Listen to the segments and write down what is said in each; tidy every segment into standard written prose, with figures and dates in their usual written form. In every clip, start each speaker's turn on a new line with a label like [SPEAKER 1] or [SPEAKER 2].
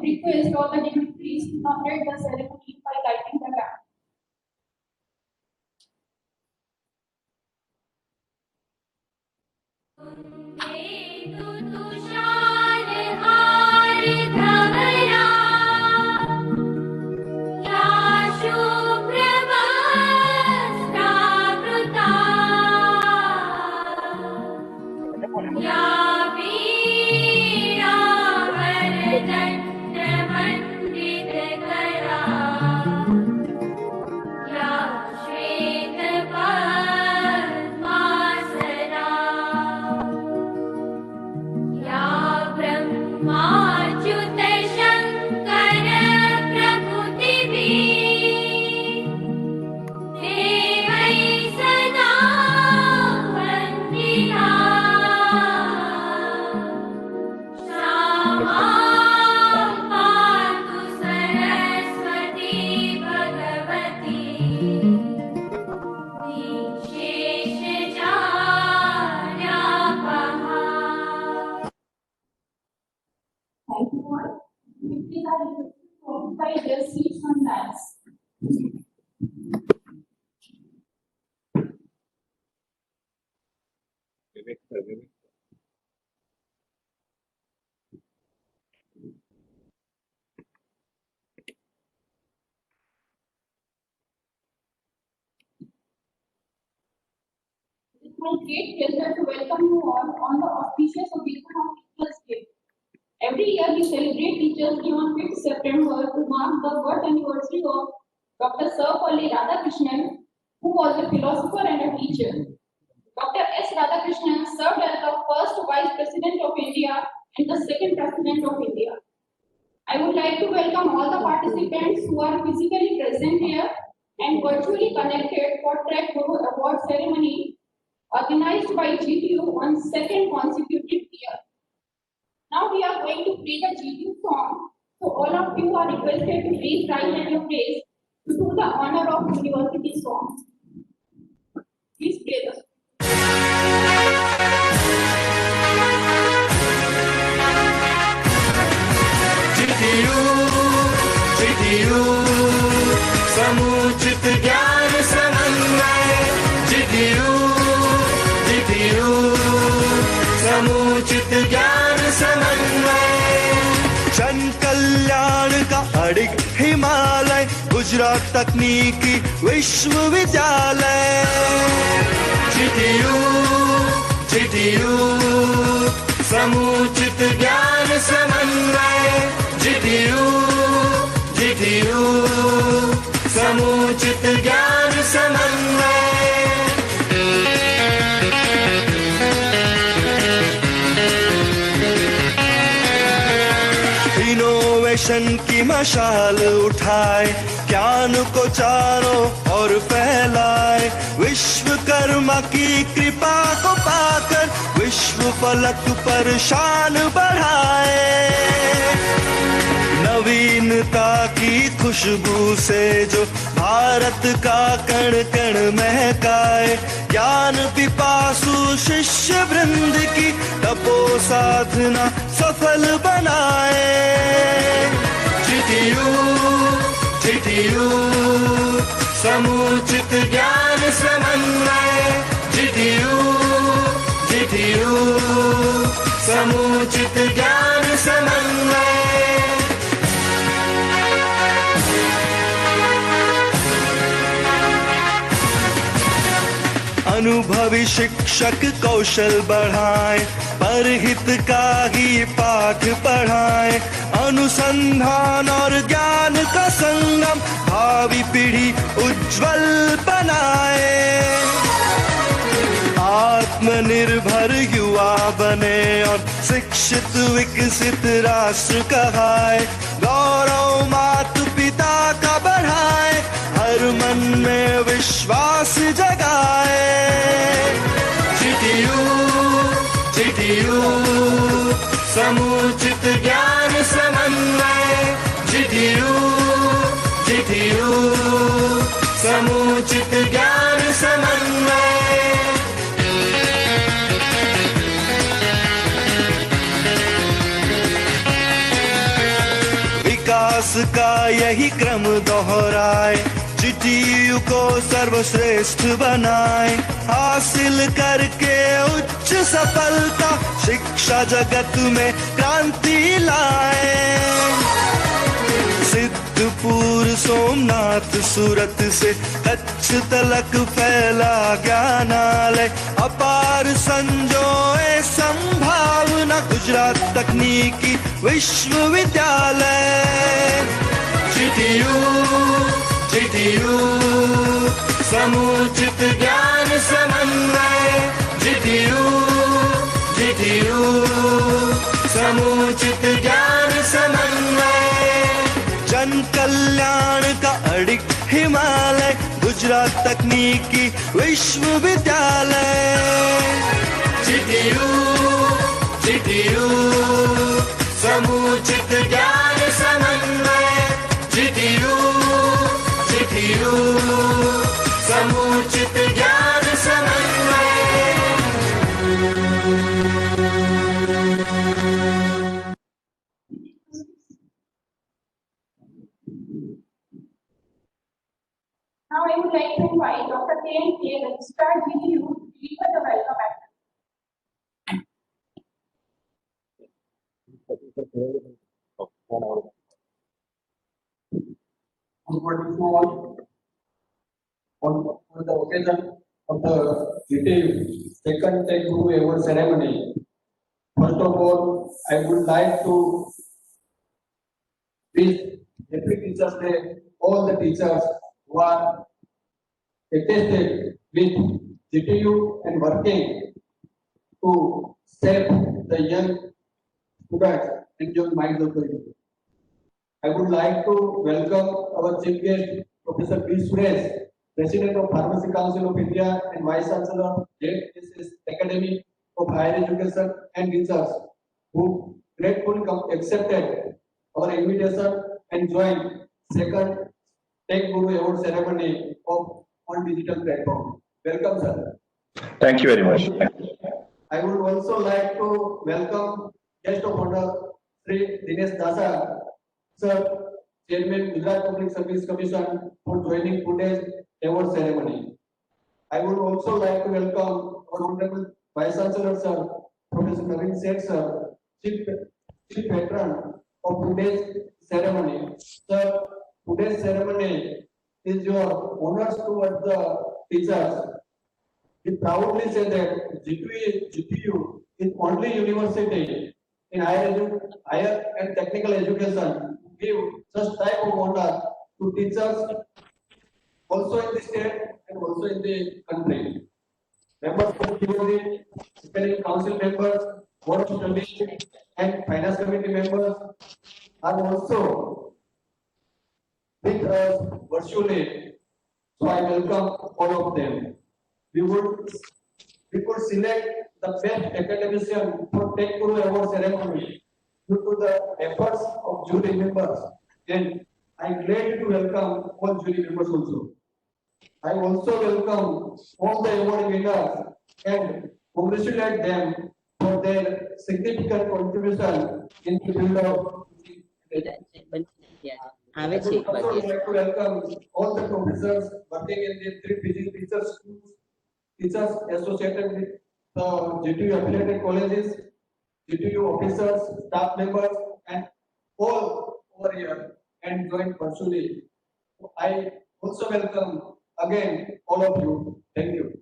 [SPEAKER 1] request all the dignitaries to complete the ceremony by lighting the lamp. Thank you all. Please are requested to occupy their seats on dais. It is my great pleasure to welcome you all on the auspicious occasion of Teachers' Day. Every year we celebrate Teachers' Day on 5th September to mark the birth anniversary of Dr. Sarvepalli Radhakrishnan, who was a philosopher and a teacher. Dr. S. Radhakrishnan served as the first Vice President of India and the second President of India. I would like to welcome all the participants who are physically present here and virtually connected for Trek Guru Award ceremony organized by GTU on second consecutive year. Now we are going to play the GTU song, so all of you are requested to please rise at your place to do the honor of university song. Please play the song.
[SPEAKER 2] GTU समुचित ज्ञान समन्वय GTU समुचित ज्ञान समन्वय जन कल्याण का अडिग हिमालय गुजरात तकनीकी विश्वविद्यालय GTU समुचित ज्ञान समन्वय GTU समुचित ज्ञान समन्वय इनोवेशन की मशाल उठाए ज्ञान को चारों ओर फैलाए विश्वकर्मा की कृपा को पाकर विश्व फलक पर शान बढ़ाए नवीनता की खुशबू से जो भारत का कण कण महकाए ज्ञान पिपासु शिष्य वृंद की तपो साधना सफल बनाए GTU समुचित ज्ञान समन्वय GTU समुचित ज्ञान समन्वय अनुभवी शिक्षक कौशल बढ़ाए परहित का ही पाठ पढ़ाए अनुसंधान और ज्ञान का संगम भावी पीढ़ी उज्जवल बनाए आत्मनिर्भर युवा बने और शिक्षित विकसित राष्ट्र कहाए गौरव माता पिता का बढ़ाए हर मन में विश्वास जगाए GTU समुचित ज्ञान समन्वय GTU समुचित ज्ञान समन्वय का यही क्रम दोहराए, जीटीयू को सर्वश्रेष्ठ बनाए, हासिल करके उच्च सफलता शिक्षा जगत में क्रांति लाए। सिद्धपुर सोमनाथ सूरत से कच्छ तलक फैला ज्ञानालय, अपार संजोए संभावना गुजरात तकनीकी विश्वविद्यालय। जीटीयू जीटीयू समुचित ज्ञान समन्वय, जीटीयू जीटीयू समुचित ज्ञान समन्वय। जन कल्याण का अडिग हिमालय गुजरात तकनीकी विश्वविद्यालय। जीटीयू जीटीयू समुचित ज्ञान समन्वय, जीटीयू जीटीयू समुचित ज्ञान समन्वय।
[SPEAKER 1] Now I would like to invite Dr. K.N.K. Registrar GTU to deliver the welcome address.
[SPEAKER 3] Good morning to all. On the occasion of the GTU second Tech Guru Award ceremony, first of all, I would like to wish Happy Teachers Day all the teachers who are attested with GTU and working to shape the young students and young minds of the youth. I would like to welcome our chief guest, Professor P. Suresh, President of Pharmacy Council of India and Vice Chancellor of JSS Academy of Higher Education and Research, who gratefully accepted our invitation and joined second Tech Guru Award ceremony on digital platform. Welcome, sir.
[SPEAKER 4] Thank you very much.
[SPEAKER 3] I would also like to welcome guest of honor, Sri Dinesh Dasa, sir, Chairman Gujarat Public Service Commission, for joining today's award ceremony. I would also like to welcome our Honorable Vice Chancellor, sir, Professor Naveen Seth, sir, Chief Patron of today's ceremony. Sir, today's ceremony is your honors towards the teachers. We proudly say that GTU is only university in higher and technical education give such type of honor to teachers also in the state and also in the country. Members of the COE, Spelling Council members, Board of Studies and Finance Committee members are also with us virtually. So I welcome all of them. We could select the best academician for Tech Guru Award ceremony due to the efforts of jury members, and I'm glad to welcome all jury members also. I also welcome all the award winners and congratulate them for their significant contribution in the field of I would also like to welcome all the professors working in the three PG teachers schools, teachers associated with the GTU affiliated colleges, GTU officers, staff members, and all over here and join virtually. I also welcome again all of you. Thank you.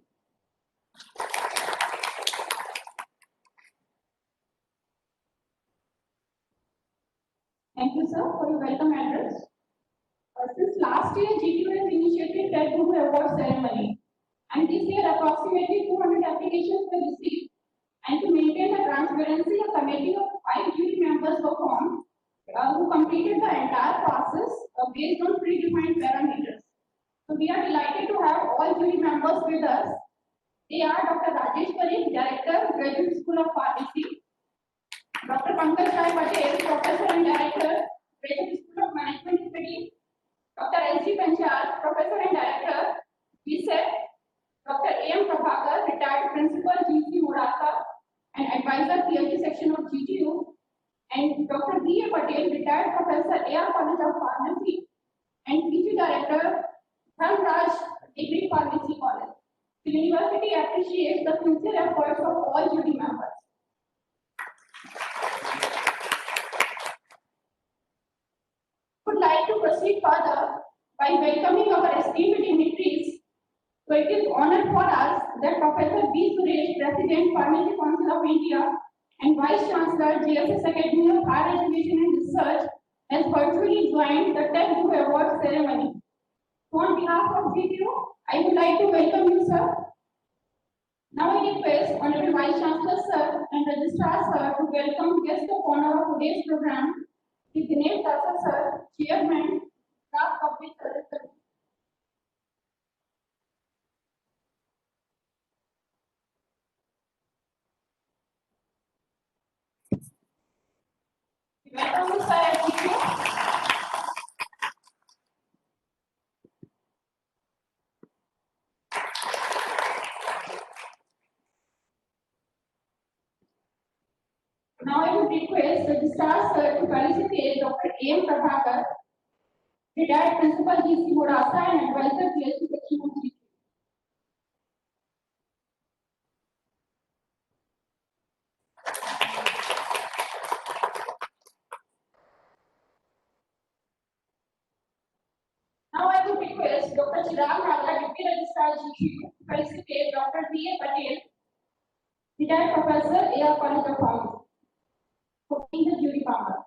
[SPEAKER 1] Thank you, sir, for your welcome address. Since last year, GTU has initiated Tech Guru Award ceremony, and this year approximately 200 applications were received. And to maintain the transparency, a committee of 5 jury members were formed, who completed the entire process based on predefined parameters. So we are delighted to have all jury members with us. They are Dr. Rajesh Parikh, Director, Graduate School of Pharmacy; Dr. Pankaj Rai Patel, Professor and Director, Graduate School of Management Studies; Dr. S.G. Panchal, Professor and Director, BSET; Dr. A.M. Prabhakar, Retired Principal, GT Murasa, and Advisor, PhD Section of GTU; and and Dr. B. A. Patel, retired professor, AR College of Pharmacy, and PG Director, Dhanraj Degree Pharmacy College. The university appreciates the sincere efforts of all jury members. Would like to proceed further by welcoming our esteemed dignitaries. So it is honor for us that Professor B. Suresh, President, Pharmacy Council of India, and Vice Chancellor, JSS Academy of Higher Education and Research, has virtually joined the 10th Award ceremony. So on behalf of GTU, I would like to welcome you, sir. Now I request Honorable Vice Chancellor, sir, and Registrar, sir, to welcome guest of honor of today's program, the Dinesh Dasa, sir, Chairman, Draft Public Service Committee. Welcome, sir, at GTU. Now I would request the Registrar, sir, to felicitate Dr. A. M. Prabhakar, retired Principal GC Morasa and Advisor PLC Section of GTU. Now I would request Dr. Chirag Naga, Deputy Registrar GTU, to felicitate Dr. B. A. Patel, retired Professor, AR College of Pharmacy, for being the jury member.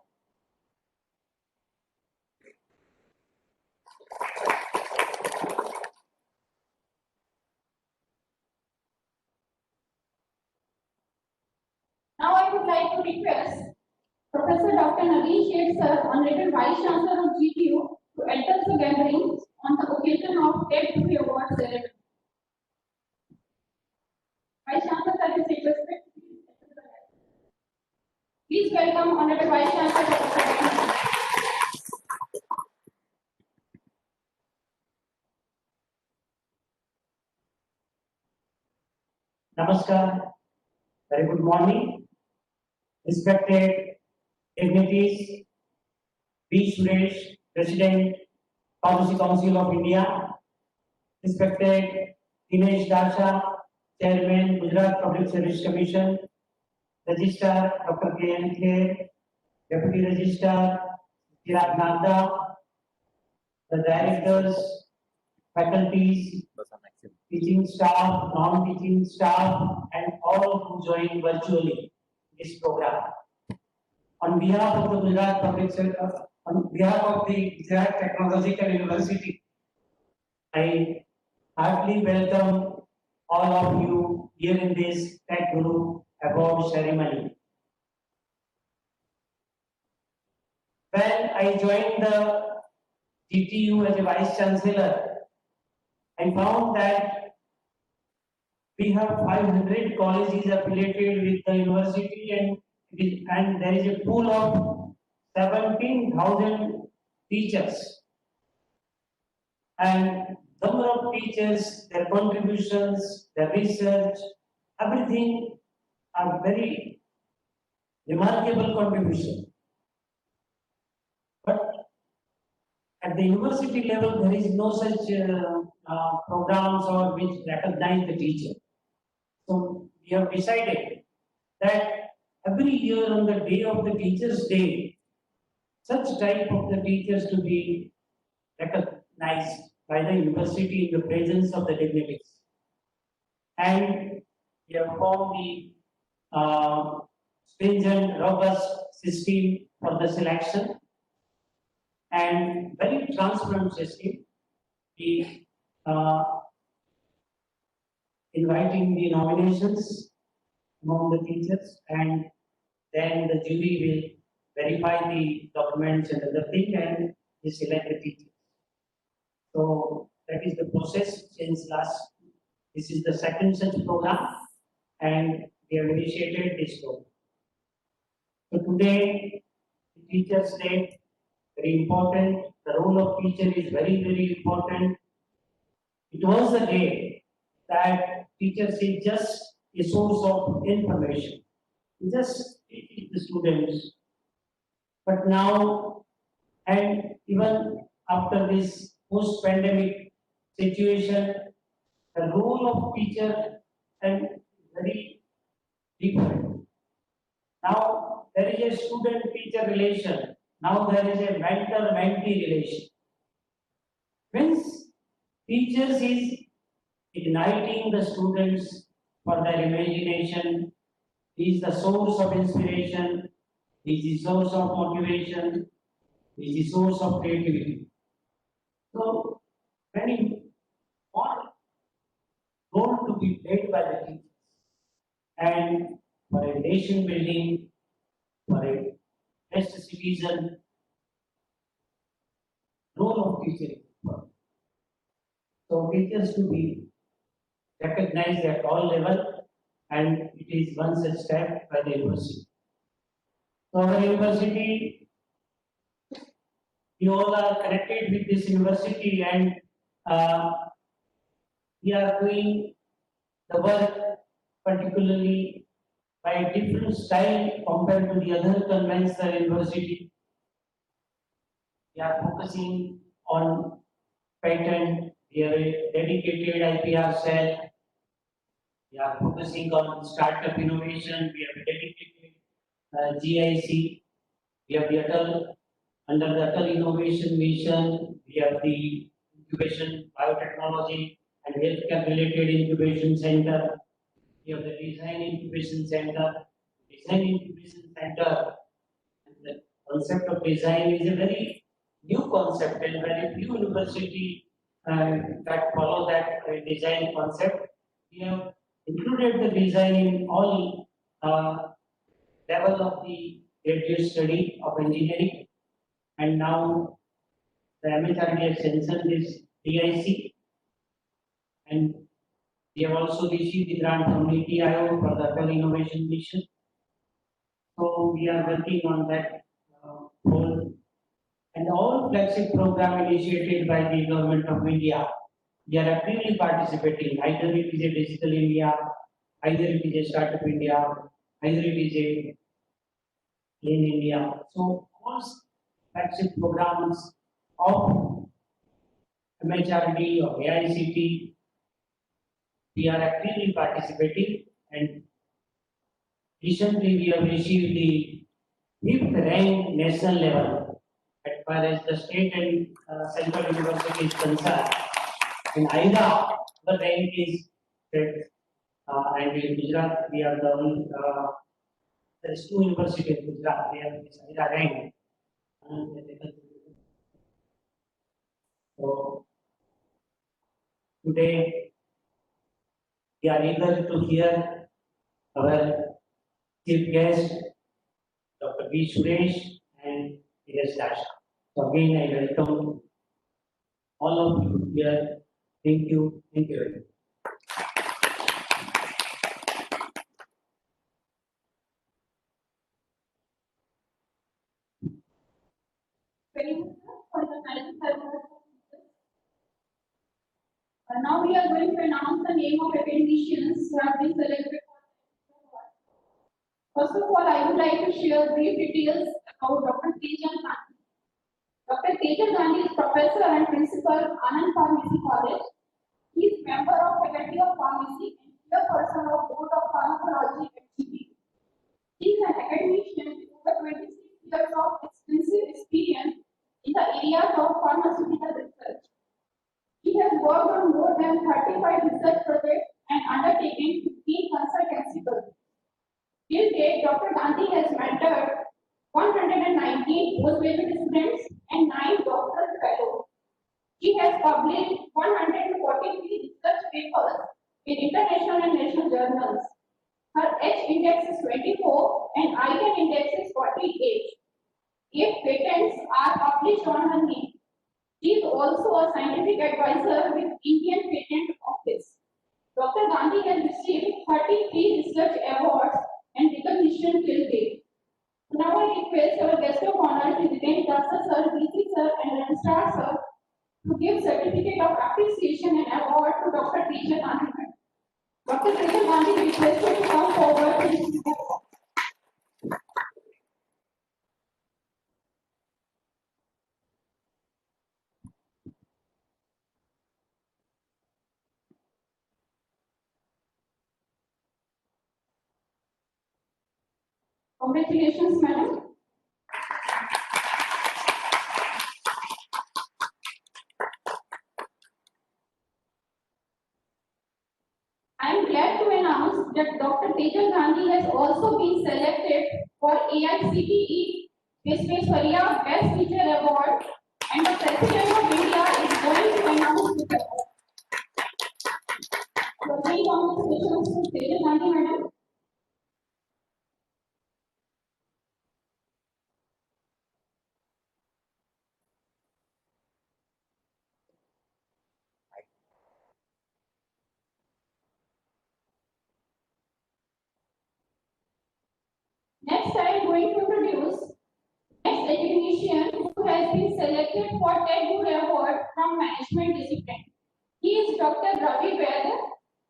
[SPEAKER 1] Now I would like to request Professor Dr. Naveen Sheth, sir, Honorable Vice Chancellor of GTU, to address the gathering on the occasion of 10th Award ceremony. Vice Chancellor, sir, is requested. Please welcome Honorable Vice Chancellor, Dr. Naveen.
[SPEAKER 4] Namaskar, very good morning. Respected dignitaries, B. Suresh, President, Pharmacy Council of India, respected Dinesh Dasha, Chairman, Gujarat Public Service Commission, Registrar Dr. K. N. Kher, Deputy Registrar Chirag Nagda, the directors, faculties, teaching staff, non-teaching staff, and all who join virtually this program. On behalf of the Gujarat Public Sector, on behalf of the Gujarat Technological University, I heartily welcome all of you here in this Tech Guru Award ceremony. When I joined the GTU as a Vice Chancellor, I found that we have 500 colleges affiliated with the university, and there is a pool of 17,000 teachers. And number of teachers, their contributions, their research, everything are very remarkable contribution. But at the university level, there is no such programs or which recognize the teacher. So we have decided that every year on the day of the Teachers' Day, such type of the teachers to be recognized by the university in the presence of the dignitaries. And we have formed the stringent, robust system for the selection and very transparent system. We inviting the nominations among the teachers, and then the jury will verify the documents and other thing, and they select the teachers. So that is the process since last. This is the second such program, and we have initiated this program. So today, the Teachers' Day, very important. The role of teacher is very, very important. It was a day that teachers is just a source of information. We just teach the students But now, and even after this post-pandemic situation, the role of teacher is very different. Now there is a student-teacher relation. Now there is a mentor-mentee relation. Means teachers is igniting the students for their imagination, is the source of inspiration, is the source of motivation, is the source of creativity. So, very important role to be played by the teachers. And for a nation building, for a best citizen, role of teacher is important. So teachers to be recognized at all level, and it is one such step by the university. So our university, you all are connected with this university, and we are doing the work particularly by a different style compared to the other conventional university. We are focusing on patent, we have a dedicated IPR cell, we are focusing on startup innovation, we have a dedicated GIC, we have the Atal, under the Atal Innovation Mission, we have the incubation biotechnology and healthcare related incubation center. We have the design incubation center. Design incubation center, and the concept of design is a very new concept, and very few university that follow that design concept. We have included the design in all level of the graduate study of engineering, and now the MHRD has sanctioned this DIC, and we have also received the grant from NITI Aayog for the Atal Innovation Mission. So we are working on that whole, and all flagship program initiated by the government of India, we are actively participating. Either it is a Digital India, either it is a Startup India, either it is a Clean India. So all flagship programs of MHRD or AICT, we are actively participating, and recently we have received the 5th rank national level as far as the state and central university is concerned. In IRA, the rank is state, and in Gujarat we are the only, there is 2 universities in Gujarat, they have this IRA rank. So today we are eager to hear our chief guest, Dr. B. Suresh and Dheeraj Dasha. So again, I welcome all of you here. Thank you. Thank you very much.
[SPEAKER 1] Very much for the management ceremony. Now we are going to announce the name of academicians who have been selected for the award. First of all, I would like to share brief details about Dr. Tejan Gandhi. Dr. Tejan Gandhi is professor and principal, Anand Pharmacy College. He is member of Faculty of Pharmacy and chairperson of Board of Pharmacology at GP. He is an academician with over 26 years of extensive experience in the areas of pharmaceutical research. He has worked on more than 35 research projects and undertaken 15 consultancy projects. Till date, Dr. Gandhi has mentored 119 postgraduate students and 9 doctoral fellows. He has published 143 research papers in international and national journals. Her H index is 24 and ICAN index is 48. 8 patents are published on her name. She is also a scientific advisor with Indian Patent Office. Dr. Gandhi has received 33 research awards and recognition till date. Now I request our guest of honor, Dinesh Dasa sir, VC sir, and Registrar sir, to give certificate of appreciation and award to Dr. Tejan Gandhi. Dr. Tejan Gandhi is requested to come forward. Congratulations, madam. I am glad to announce that Dr. Tejal Gandhi has also been selected for AICTE Visvesvaraya Best Teacher Award, and the President of India is going to announce this award. So, many congratulations to Tejal Gandhi, madam. Next, I am going to introduce next academician who has been selected for TED Award from Management Discipline. He is Dr. Ravi Vaid,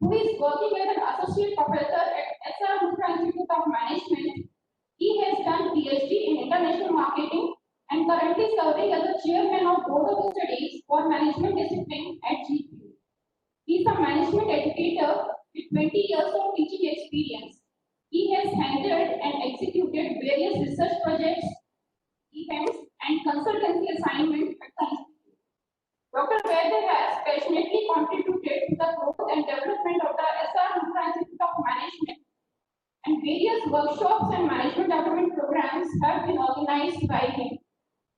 [SPEAKER 1] who is working as an associate professor at SR Mukherjee Institute of Management. He has done PhD in international marketing and currently serving as the chairman of Board of Studies for Management Discipline at GPU. He is a management educator with 20 years of teaching experience. He has handled and executed various research projects, events, and consultancy assignments at the institute. Dr. Vaid has passionately contributed to the growth and development of the SR Mukherjee Institute of Management, and various workshops and management development programs have been organized by him.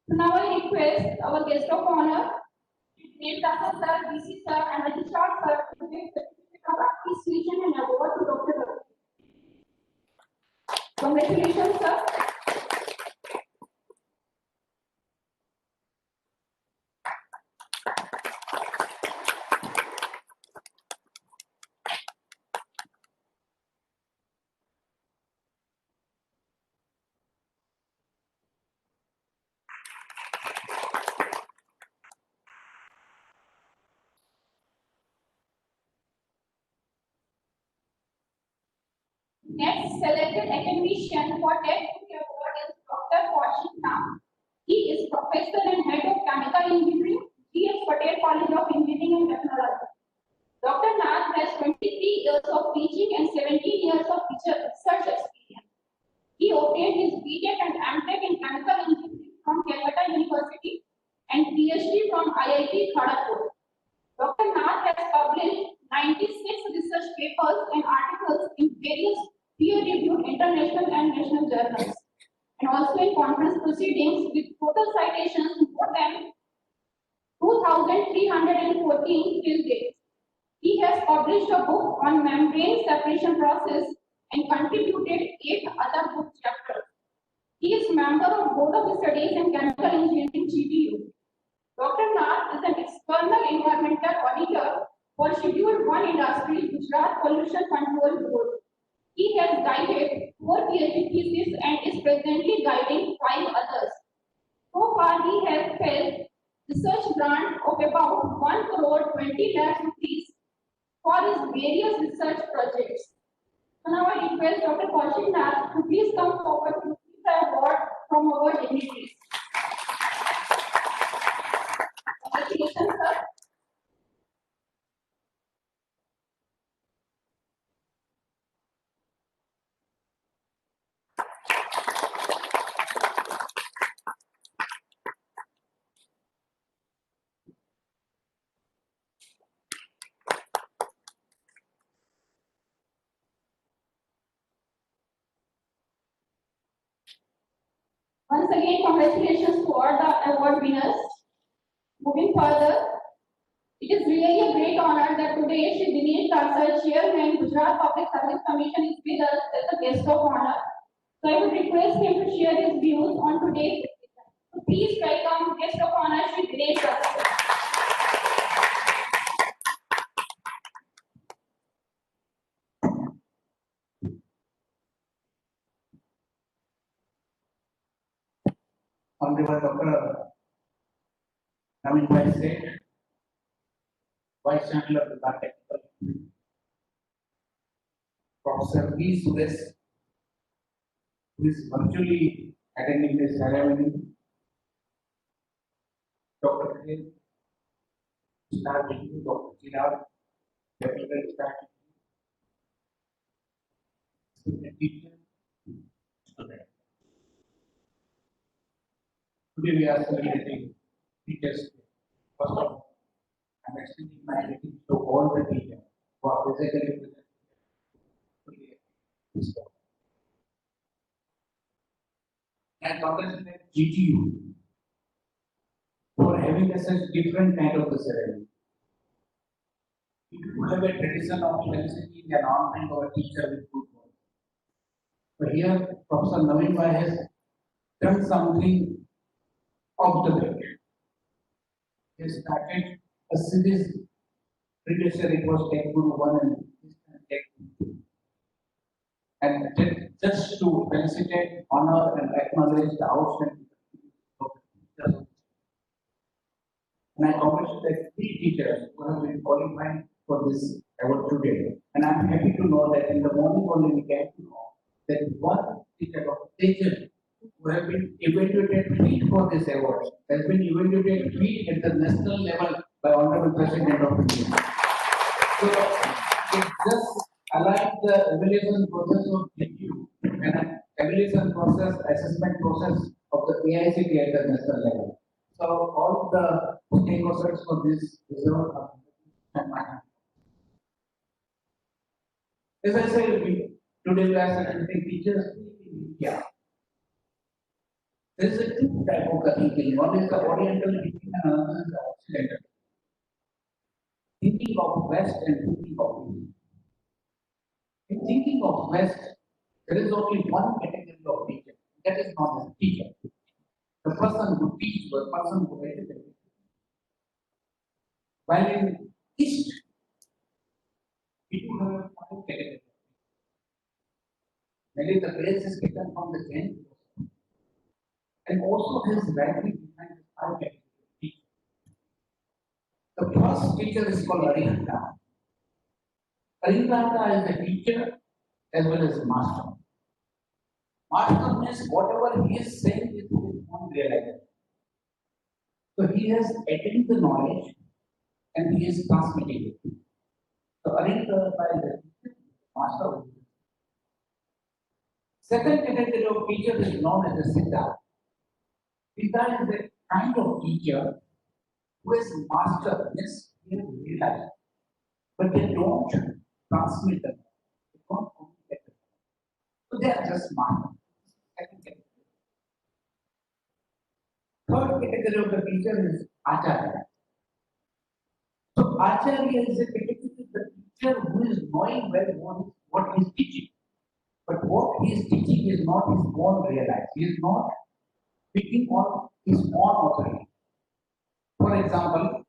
[SPEAKER 1] So now I request our guest of honor, Dev Dasa sir, BC sir, and Ajishar sir to give certificate of appreciation and award to Dr. Ravi. Congratulations, sir. Next selected academician for TED Award is Dr. Kaushik Nam. He is professor and head of chemical engineering, G.S. Patel College of Engineering and Technology. Dr. Nath has 23 years of teaching and 17 years of research experience. He obtained his BTech and MTech in chemical engineering from Calcutta University and PhD from IIT Kharagpur. Dr. Nath has published 96 research papers and articles in various peer-reviewed international and national journals, and also in conference proceedings with total citations more than 2,314 till date. He has published a book on membrane separation process and contributed 8 other book chapters. He is member of Board of Studies in Chemical Engineering GPU. Dr. Nath is an external environmental auditor for Schedule 1 Industries Gujarat Pollution Control Board. He has guided 4 PhD theses and is presently guiding 5 others. So far, he has held research grant of about 1 crore 20 lakh rupees for his various research projects. So now I request Dr. Kaushik Nath to please come forward to receive the award from our dignitaries. Congratulations, sir. Once again, congratulations to all the award winners. Moving further, it is really a great honor that today Shri Dinesh Dasa, Chairman, Gujarat Public Service Commission, is with us as a guest of honor. So I would request him to share his views on today's occasion. So please welcome guest of honor, Shri Dinesh Dasa.
[SPEAKER 5] Honorable Dr. Naveen Bhai Seth, Vice Chancellor of the Technical Institute, Professor P. Suresh, who is virtually attending this ceremony, Dr. K. Staff, Dr. Chirag, Deputy Staff, student teacher, student. Today we are celebrating Teachers Day. First of all, I'm extending my greetings to all the teachers who are physically present today. And congratulate GTU for having a such different kind of the ceremony. We do have a tradition of felicitating and honoring our teacher with good words. But here, Professor Naveen Bhai has done something of the way. He started a series. Previously, it was Tech Guru 1 and this time Tech Guru 2. And just to felicitate, honor, and acknowledge the outstanding of the teachers. And I congratulate three teachers who have been qualified for this award today. And I'm happy to know that in the morning only we came to know that one teacher of teachers who have been evaluated fit for this award has been evaluated fit at the national level by Honorable President of India. So it just aligns the evaluation process of GTU and an evaluation process, assessment process of the AICT at the national level. So all the stakeholders for this result are at my hand. As I said, today we are celebrating teachers in India. There is a two type of the thinking. One is the Oriental thinking and another is the Occidental. Thinking of West and thinking of East. In thinking of West, there is only one category of teacher. That is not a teacher. The person who teaches, the person who educates. While in East, we do have five categories. Maybe the base is taken from the Jain and also has rightly defined as five categories of teachers. The first teacher is called Arihanta. Arihanta is a teacher as well as master. Master means whatever he is saying is his own realization. So he has attained the knowledge and he is transmitting it. So Arihanta is a teacher, master. Second category of teacher is known as a Siddha. Siddha is a kind of teacher who is master, means he has realized, but they don't transmit them. They don't communicate them. So they are just master. Second category. Third category of the teacher is Acharya. So Acharya is a category of the teacher who is knowing well what he is teaching. But what he is teaching is not his own realized. He is not speaking on his own authority. For example,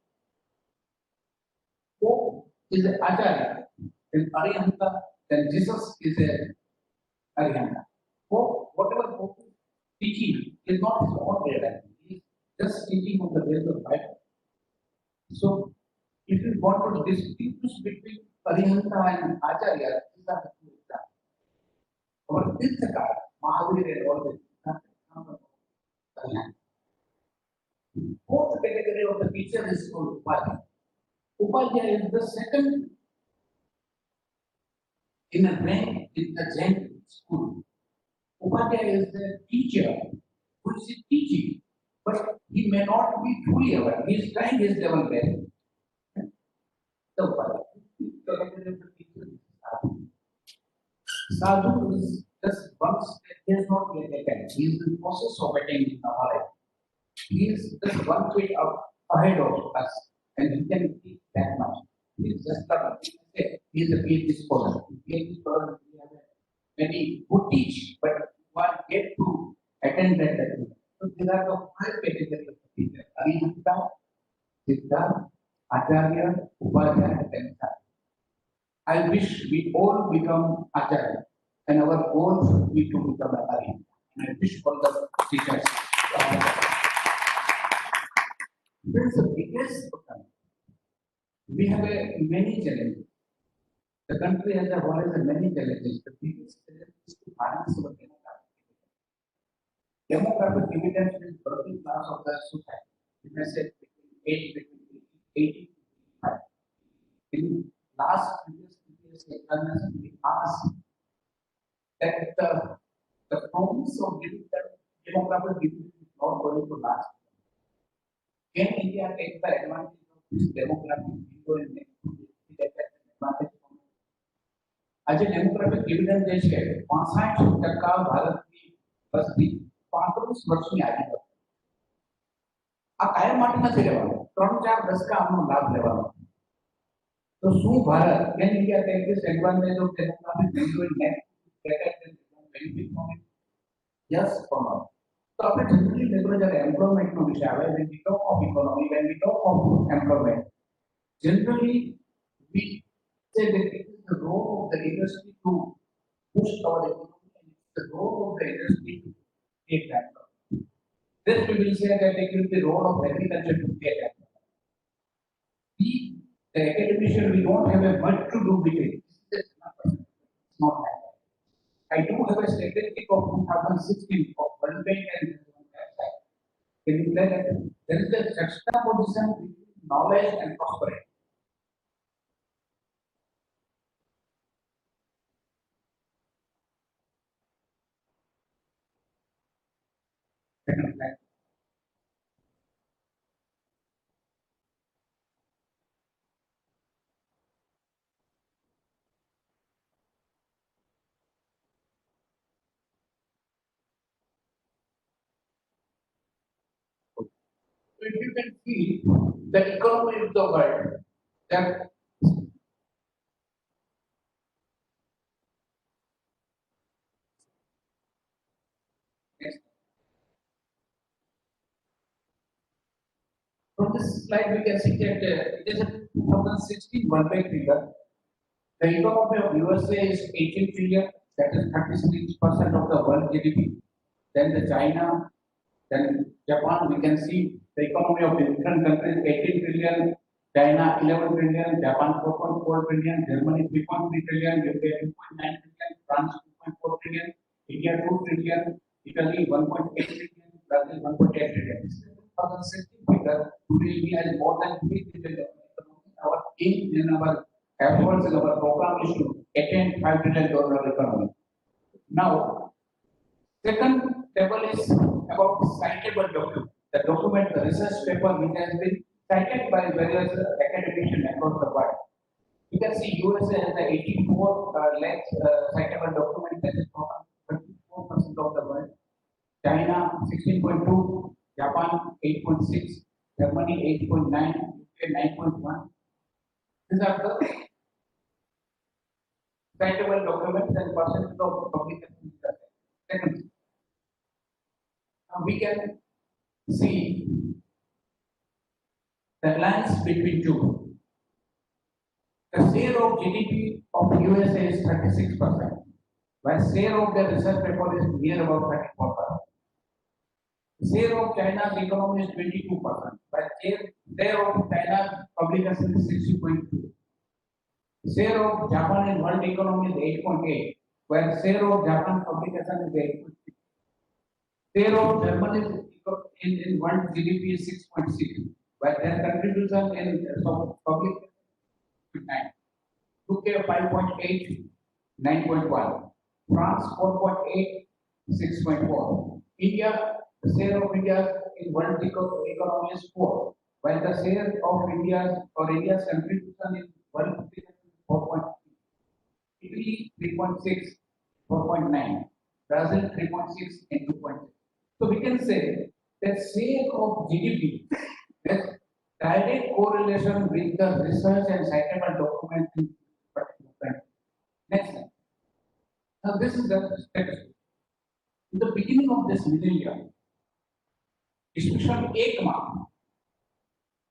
[SPEAKER 5] Pope is an Acharya, then Arihanta, then Jesus is an Arihanta. Pope, whatever Pope is teaching is not his own realized. He is just teaching on the basis of Bible. So, if you want to distinguish between Arihanta and Acharya, these are the two examples. Our Tirthakara, Mahavir and all this, fourth category of the teacher is called Upadhyaya. Upadhyaya is the second in a rank in the Jain school. Upadhyaya is the teacher who is teaching, but he may not be truly aware. He is trying his level best. The Upadhyaya. Category of the teacher is Sadhu. Sadhu is just one step, he has not yet attained. He is in the process of attaining knowledge. He is just 1 feet up ahead of us, and he can teach that much. He is just he is a PhD scholar. PhD scholar, we have many who teach, but one yet to attend that level. So these are the five categories of teachers: Arihanta, Siddha, Acharya, Upadhyaya, and Sadhu. I wish we all become Acharya, and our goal should be to become Arihanta. And I wish all the teachers. There is the biggest problem. We have many challenges. The country as a whole has many challenges. The biggest challenge is to harness our demographic dividend. Demographic dividend is working class of the society. You may say between 80 to 85. In last previous examination, we asked that the promise of giving them demographic dividend is not going to last. Can India take the advantage of this demographic window and make it advantage from it? આજે democratic dividend જે છે 65% ભારતની વસ્તી 35 વર્ષની આયુ છે. આ કાયમ માટે નથી લેવાનો, 3-4 દશકા આનો લાભ લેવાનો. તો શું Bharat can India take this advantage of democratic window in next decade and benefit from it? Yes or no? તો આપણે જનરલી મિત્રો જ્યારે એમ્પ્લોયમેન્ટનો વિષય આવે, when we talk of economy, when we talk of employment, generally we say that it is the role of the industry to push our economy and it's the role of the industry to create that. This we will say that it will be the role of agriculture to create that. We, the academician, we don't have a much to do with it. It's not like that. I do have a statistic of 2016 of World Bank and website. Can you tell that there is a juxtaposition between knowledge and prosperity? Second slide. So if you can see the economy of the world, that next. From this slide we can see that it is a 2016 World Bank figure. The economy of USA is 18 trillion, that is 36% of the world GDP. Then the China, then Japan, we can see the economy of different countries 18 trillion, China 11 trillion, Japan 4.4 trillion, Germany 3.3 trillion, UK 2.9 trillion, France 2.4 trillion, India 2 trillion, Italy 1.8 trillion, Brazil 1.8 trillion. This is 2016 figure. Today India has more than 3 trillion economy. Our aim in our efforts in our program is to attain $5 trillion economy. Now, second table is about citable document. The document, the research paper which has been cited by various academicians across the world. You can see USA has the 84 lakh citable document, that is 34% of the world. China 16.2, Japan 8.6, Germany 8.9, UK 9.1. These are the citable documents and percentage of publications. Second, now we can see the lines between two. The share of GDP of USA is 36%, while share of the research paper is near about 34%. The share of China's economy is 22%, while share of China's publication is 60.2. Share of Japan in world economy is 8.8, while share of Japan publication is 8.6. Share of Germany in world GDP is 6.6, while their contribution in public is 9. UK 5.8, 9.1. France 4.8, 6.4. India, the share of India in world economy is 4, while the share of India's contribution in world GDP is 4.3. Italy 3.6, 4.9. Brazil 3.6 and 2.6. So we can say that share of GDP has direct correlation with the research and citable documents in particular country. Next slide. Now this is the status. In the beginning of this millennium, ઈસવીસન 1 માં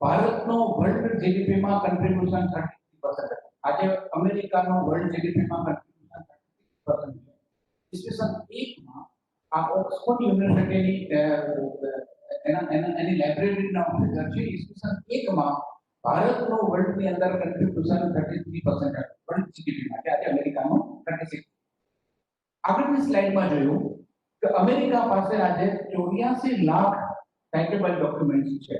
[SPEAKER 5] ભારતનો world જીડીપીમાં contribution 33% હતું. આજે અમેરિકાનો world જીડીપીમાં contribution 36% છે. ઈસવીસન 1 માં આ Oxford યુનિવર્સિટીની એની લાઇબ્રેરીના ફિગર છે. ઈસવીસન 1 માં ભારતનો વર્લ્ડની અંદર કન્ટ્રીબ્યુશન 33% હતું વર્લ્ડ જીડીપીમાં, આજે અમેરિકાનો 36%. આગળની સ્લાઇડમાં જોયું કે અમેરિકા પાસે આજે 84 લાખ citable documents છે.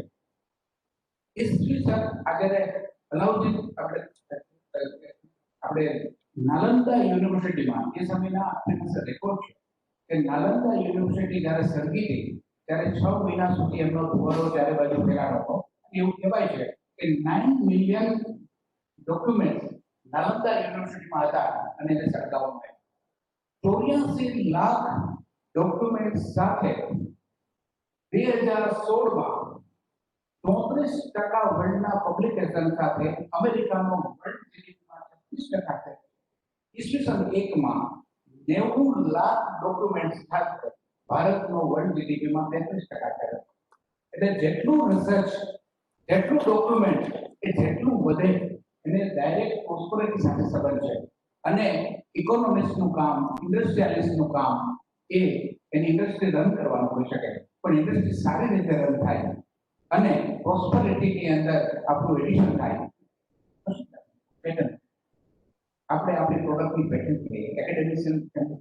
[SPEAKER 5] ઈસવીસન આગળ અલાઉદ્દીન આપણે નાલંદા યુનિવર્સિટીમાં એ સમયના આપણી પાસે રેકોર્ડ છે કે નાલંદા યુનિવર્સિટી જ્યારે સર્ગી હતી ત્યારે 6 મહિના સુધી એમનો ધુવારો ચારે બાજુ ફેલાયો હતો. એવું કહેવાય છે કે 9 મિલિયન ડોક્યુમેન્ટ નાલંદા યુનિવર્સિટીમાં હતા અને એને સળગાવવામાં આવ્યા. 84 લાખ ડોક્યુમેન્ટ સાથે 2016માં 34% વર્લ્ડના પબ્લિકેશન સાથે અમેરિકાનો વર્લ્ડ જીડીપીમાં 36% છે. ઈસવીસન 1માં 90 લાખ ડોક્યુમેન્ટ સાથે ભારતનો વર્લ્ડ જીડીપીમાં 33% છે. એટલે જેટલું રિસર્ચ, જેટલું ડોક્યુમેન્ટ એ જેટલું વધે એને ડાયરેક્ટ પ્રોસ્પરિટી સાથે સંબંધ છે. અને ઇકોનોમિક્સનું કામ, ઇન્ડસ્ટ્રીયાલિસ્ટનું કામ એ એની ઇન્ડસ્ટ્રી રન કરવાનું હોઈ શકે, પણ ઇન્ડસ્ટ્રી સારી રીતે રન થાય અને પ્રોસ્પરિટીની અંદર આપણું એડિશન થાય. પેટર્ન આપણે આપણી પ્રોડક્ટની પેટર્ન કરીએ, એકેડેમિશિયન પેટર્ન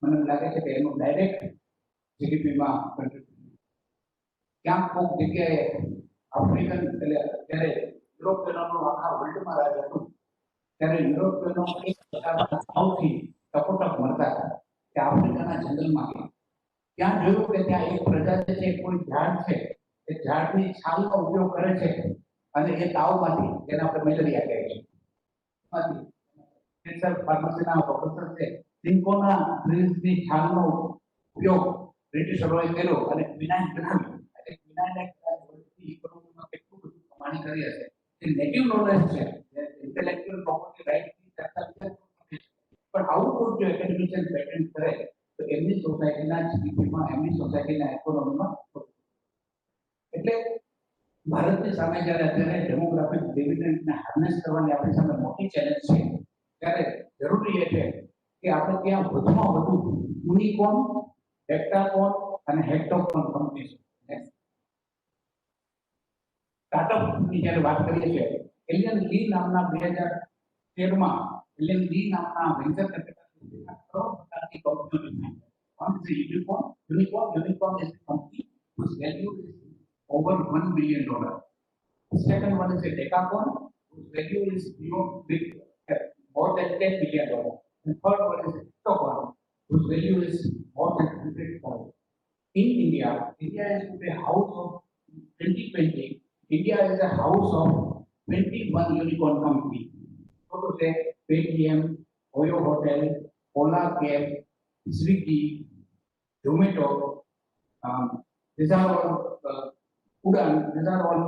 [SPEAKER 5] મને લાગે છે કે એનું ડાયરેક્ટ જીડીપીમાં ક્યાંક કોઈક જગ્યાએ આફ્રિકન એટલે જ્યારે યુરોપિયનોનું આખા વર્લ્ડમાં રાજ હતું ત્યારે યુરોપિયનો એક પ્રકારના સૌથી ટપોટપ મળતા હતા કે આફ્રિકાના જંગલમાં ગયા. ત્યાં જોયું કે ત્યાં એક પ્રજાતિ છે, કોઈ ઝાડ છે, એ ઝાડની છાલનો ઉપયોગ કરે છે અને એ તાવમાંથી, જેને આપણે મેલેરિયા કહે છે, કેન્સર ફાર્મસીના પ્રોફેસર છે, સિંકોના ટ્રીઝની છાલનો ઉપયોગ બ્રિટિશરોએ કર્યો અને વિનાઇલ બનાવ્યું. એટલે વિનાઇલને ઇકોનોમીમાં કેટલું બધું કમાણી કરી હશે. એ નેટિવ નોલેજ છે, ઇન્ટેલેક્ચ્યુઅલ પ્રોપર્ટી રાઇટની ચર્ચા પણ આવું કોઈ જો એકેડેમિશિયન પેટન્ટ કરે તો એમની સોસાયટીના જીડીપીમાં, એમની સોસાયટીના ઇકોનોમીમાં. એટલે ભારતની સામે જ્યારે અત્યારે ડેમોગ્રાફિક ડિવિડન્ડને હાર્નેસ કરવાની આપણી સામે મોટી ચેલેન્જ છે, ત્યારે જરૂરી એ છે કે આપણે ત્યાં વધુમાં વધુ યુનિકોર્ન, હેક્ટાકોર્ન અને હેક્ટોકોર્ન કંપની છે. સ્ટાર્ટઅપની જ્યારે વાત કરીએ છીએ, એલિયન લી નામના 2013માં એલિયન લી નામના વેન્ચર કેપિટલ પ્રકારની કંપનીઓ. One is a unicorn is a company whose value is over $1 billion. The second one is a decacorn whose value is more than $10 billion. And third one is a hectacorn whose value is more than 100 crores. In India, India is a house of 2020. India is a house of 21 unicorn companies. So to say, Paytm, Oyo Hotel, Ola Cab, Swiggy, Zomato, these are all Udan, these are all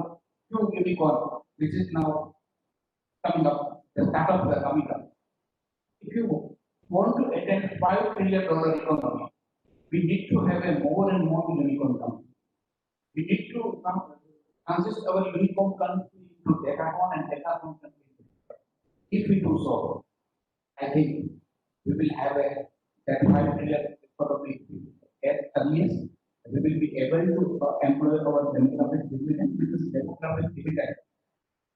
[SPEAKER 5] few unicorn which is now coming up. The startups are coming up. If you want to attend $5 trillion economy, we need to have a more and more unicorn company. We need to consist our unicorn country into decacorn and decacorn country. If we do so, I think we will have that $5 trillion economy at earliest. We will be able to employ our demographic dividend, because demographic dividend,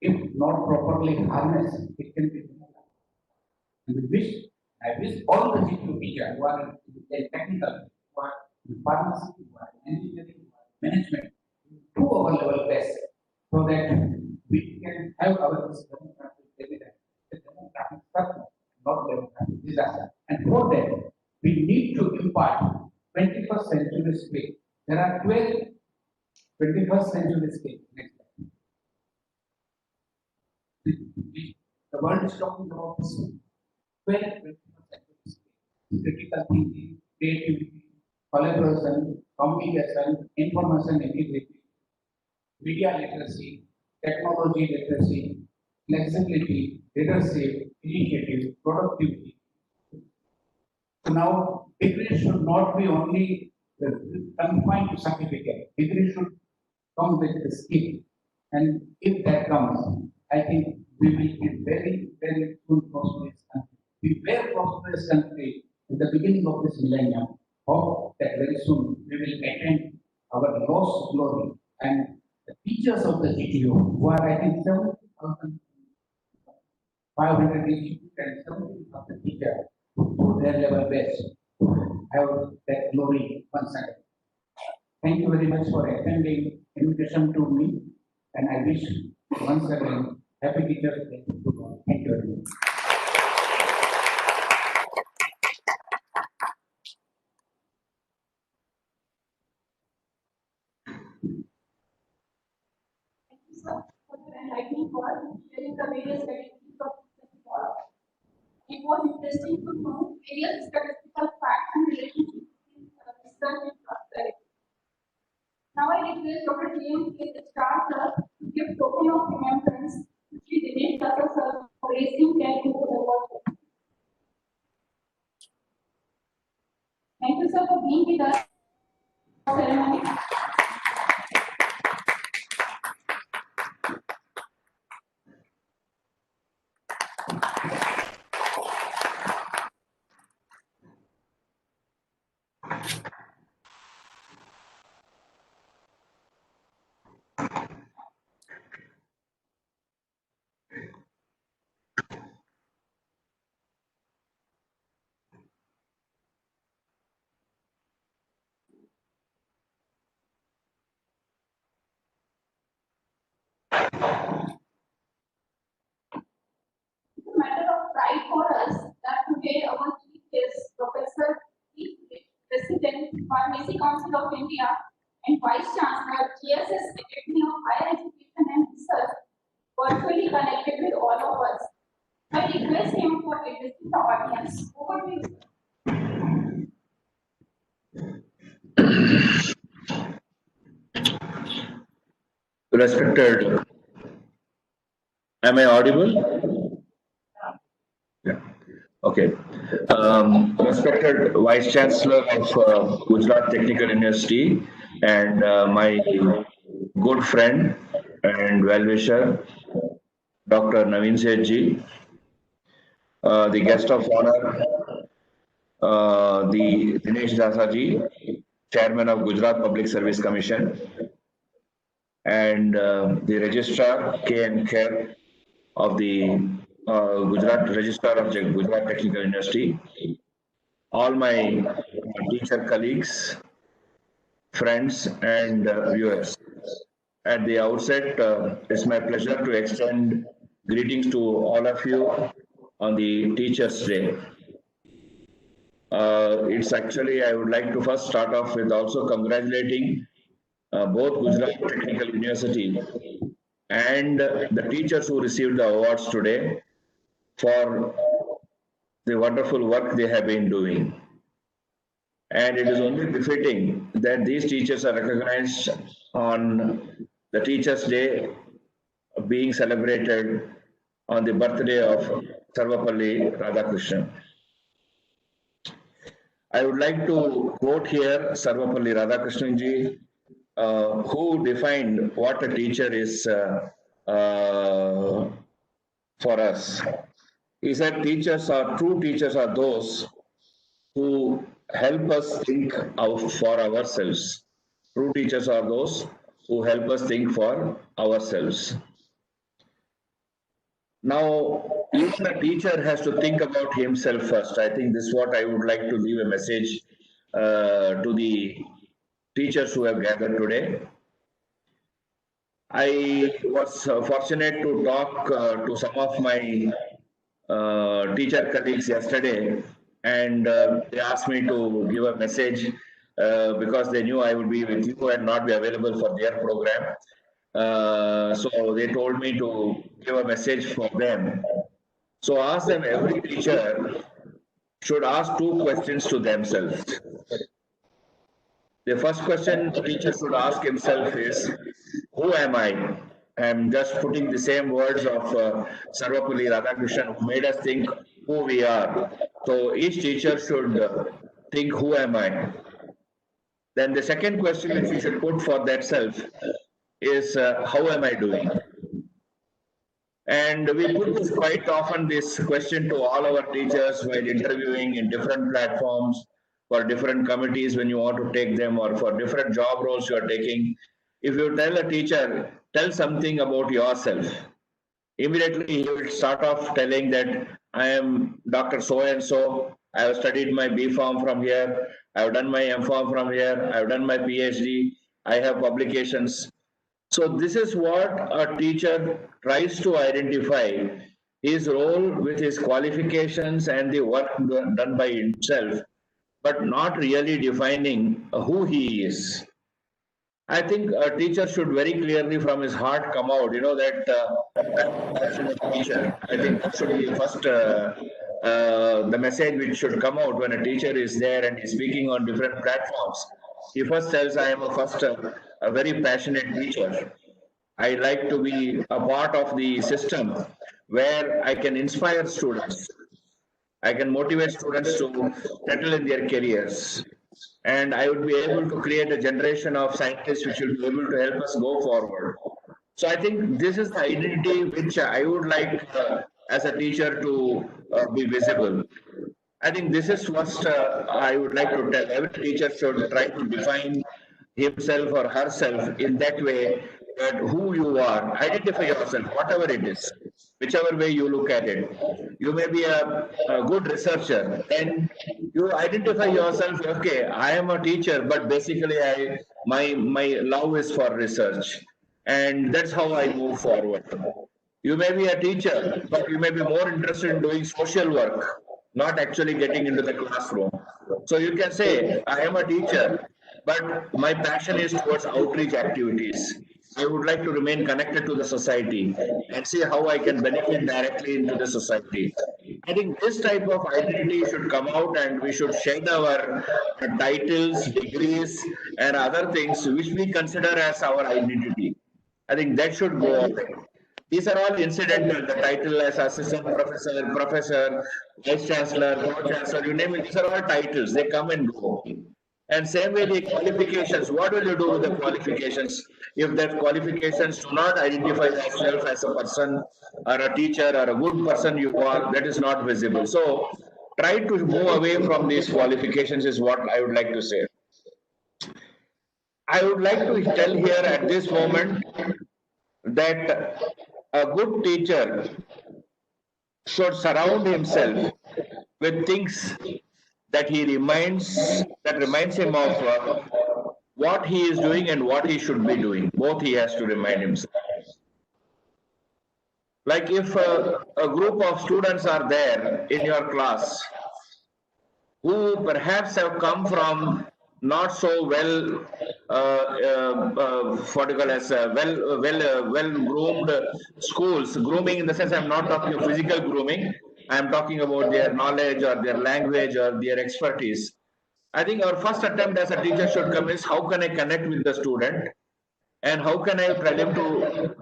[SPEAKER 5] if not properly harnessed, it can be demographic. And I wish all the GTU teachers who are in technical, who are in pharmacy, who are in engineering, who are in management, do our level best so that we can have our demographic dividend, the demographic success, not demographic disaster. And for that, we need to impart 21st century spirit. There are 12 21st century spirit. Next slide. The world is talking about this 12 21st century spirit. Critical thinking, creativity, collaboration, communication, information integrity, media literacy, technology literacy, flexibility, leadership, initiative, productivity. So now, degree should not be only confined to certificate. Degree should come with the skill. And if that comes, I think we will be very, very soon prosperous country. We were prosperous country in the beginning of this millennium. Hope that very soon we will attain our lost glory. And the teachers of the GTU, who are I think 70,500 institutes and 70,000 teachers, who do their level best to have that glory once again. Thank you very much for attending invitation to me, and I wish once again happy Teachers Day to all. Thank you very much.
[SPEAKER 1] various statistical facts and relationships between research and prosperity. Now I request Dr. James K. Star sir to give token of remembrance to Shri Dinesh Dasa sir for raising 10 into the world. Thank you, sir, for being with us. Ceremony. It's a matter of pride for us that today our chief is Professor P. President, Pharmacy Council of India and Vice Chancellor, GSS Academy of Higher Education and Research, virtually connected with all of us. I request him for addressing the audience. Over to you.
[SPEAKER 6] Respected, am I audible? Yeah, okay. Respected Vice Chancellor of Gujarat Technical University and my good friend and well-wisher, Dr. Naveen Seth ji, the guest of honor, the Dinesh Dasa ji, Chairman of Gujarat Public Service Commission, and the Registrar K.N. Kher of the Gujarat Registrar of Gujarat Technical University, all my teacher colleagues, friends, and viewers. At the outset, it's my pleasure to extend greetings to all of you on the Teachers' Day. It's actually, I would like to first start off with also congratulating both Gujarat Technical University and the teachers who received the awards today for the wonderful work they have been doing. And it is only befitting that these teachers are recognized on the Teachers' Day being celebrated on the birthday of Sarvapalli Radhakrishnan. I would like to quote here Sarvapalli Radhakrishnan ji, who defined what a teacher is for us. He said, true teachers are those who help us think for ourselves. True teachers are those who help us think for ourselves. Now, even a teacher has to think about himself first. I think this is what I would like to leave a message to the teachers who have gathered today. I was fortunate to talk to some of my teacher colleagues yesterday, and they asked me to give a message because they knew I would be with you and not be available for their program. So they told me to give a message for them. So ask them, every teacher should ask two questions to themselves. The first question the teacher should ask himself is, who am I? I'm just putting the same words of Sarvapalli Radhakrishnan, who made us think who we are. So each teacher should think, who am I? Then the second question which you should put for that self is, how am I doing? And we put this quite often, this question, to all our teachers while interviewing in different platforms, for different committees when you want to take them, or for different job roles you are taking. If you tell a teacher, tell something about yourself, immediately he will start off telling that I am Dr. So-and-so, I have studied my B.Pharm from here, I have done my M.Pharm from here, I have done my PhD, I have publications. So this is what a teacher tries to identify, his role with his qualifications and the work done by himself, but not really defining who he is. I think a teacher should very clearly from his heart come out, that passionate teacher. I think that should be the first the message which should come out when a teacher is there and is speaking on different platforms. He first tells, I am a very passionate teacher. I like to be a part of the system where I can inspire students. I can motivate students to settle in their careers. And I would be able to create a generation of scientists which will be able to help us go forward. So I think this is the identity which I would like as a teacher to be visible. I think this is what I would like to tell. Every teacher should try to define himself or herself in that way, that who you are, identify yourself, whatever it is, whichever way you look at it. You may be a good researcher, and you identify yourself, okay, I am a teacher, but basically my love is for research. And that's how I move forward. You may be a teacher, but you may be more interested in doing social work, not actually getting into the classroom. So you can say, I am a teacher, but my passion is towards outreach activities. I would like to remain connected to the society and see how I can benefit directly into the society. I think this type of identity should come out, and we should shed our titles, degrees, and other things which we consider as our identity. I think that should go away. These are all incidental. The title as assistant professor, vice chancellor, pro-chancellor, you name it, these are all titles. They come and go. And same way the qualifications, what will you do with the qualifications? If that qualifications do not identify yourself as a person or a teacher or a good person you are, that is not visible. So try to move away from these qualifications is what I would like to say. I would like to tell here at this moment that a good teacher should surround himself with things that reminds him of what he is doing and what he should be doing. Both he has to remind himself. Like if a group of students are there in your class who perhaps have come from not so well, what you call as well groomed schools. Grooming in the sense, I'm not talking of physical grooming. I'm talking about their knowledge or their language or their expertise. I think our first attempt as a teacher should come is, how can I connect with the student, and how can I tell him to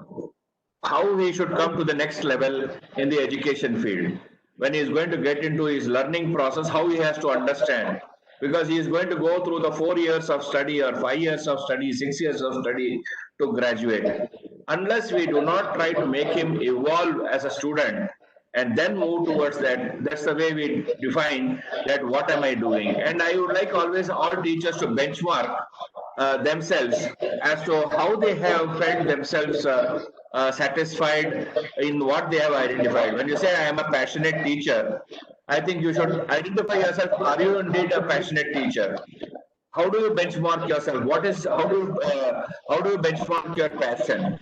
[SPEAKER 6] how he should come to the next level in the education field. When he is going to get into his learning process, how he has to understand. Because he is going to go through the 4 years of study or 5 years of study, 6 years of study to graduate. Unless we do not try to make him evolve as a student and then move towards that, that's the way we define that what am I doing. And I would like always all teachers to benchmark themselves as to how they have felt themselves satisfied in what they have identified. When you say I am a passionate teacher, I think you should identify yourself. Are you indeed a passionate teacher? How do you benchmark yourself? How do you benchmark your passion?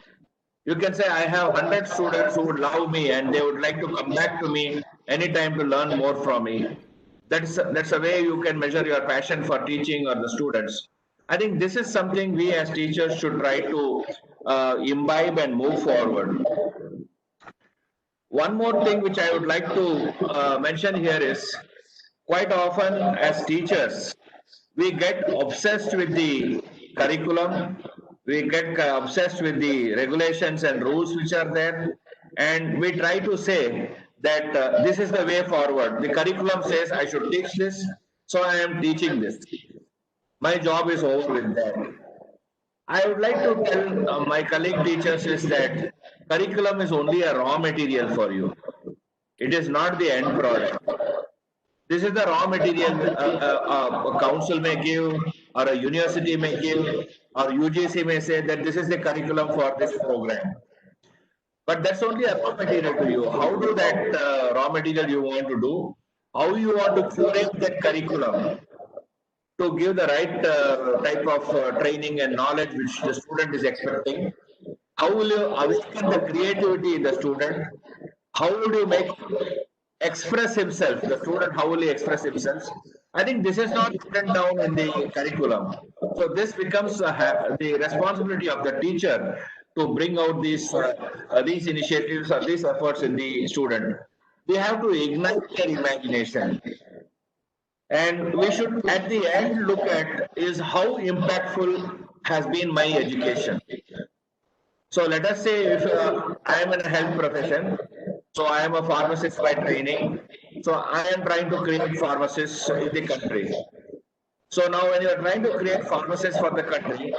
[SPEAKER 6] You can say, I have 100 students who would love me and they would like to come back to me anytime to learn more from me. That's a way you can measure your passion for teaching or the students. I think this is something we as teachers should try to imbibe and move forward. One more thing which I would like to mention here is, quite often as teachers, we get obsessed with the curriculum, we get obsessed with the regulations and rules which are there, and we try to say that this is the way forward. The curriculum says I should teach this, so I am teaching this. My job is over with that. I would like to tell my colleague teachers is that curriculum is only a raw material for you. It is not the end product. This is the raw material a council may give, or a university may give, or UGC may say that this is the curriculum for this program. But that's only a raw material to you. How do that raw material you want to do? How you want to curate that curriculum to give the right type of training and knowledge which the student is expecting? How will you awaken the creativity in the student? How would you make express himself? The student, how will he express himself? I think this is not written down in the curriculum. So this becomes the responsibility of the teacher to bring out these initiatives or these efforts in the student. we have to ignite their imagination. And we should at the end look at is how impactful has been my education. So let us say if I am in a health profession, so I am a pharmacist by training, so I am trying to create pharmacists in the country. So now when you are trying to create pharmacists for the country,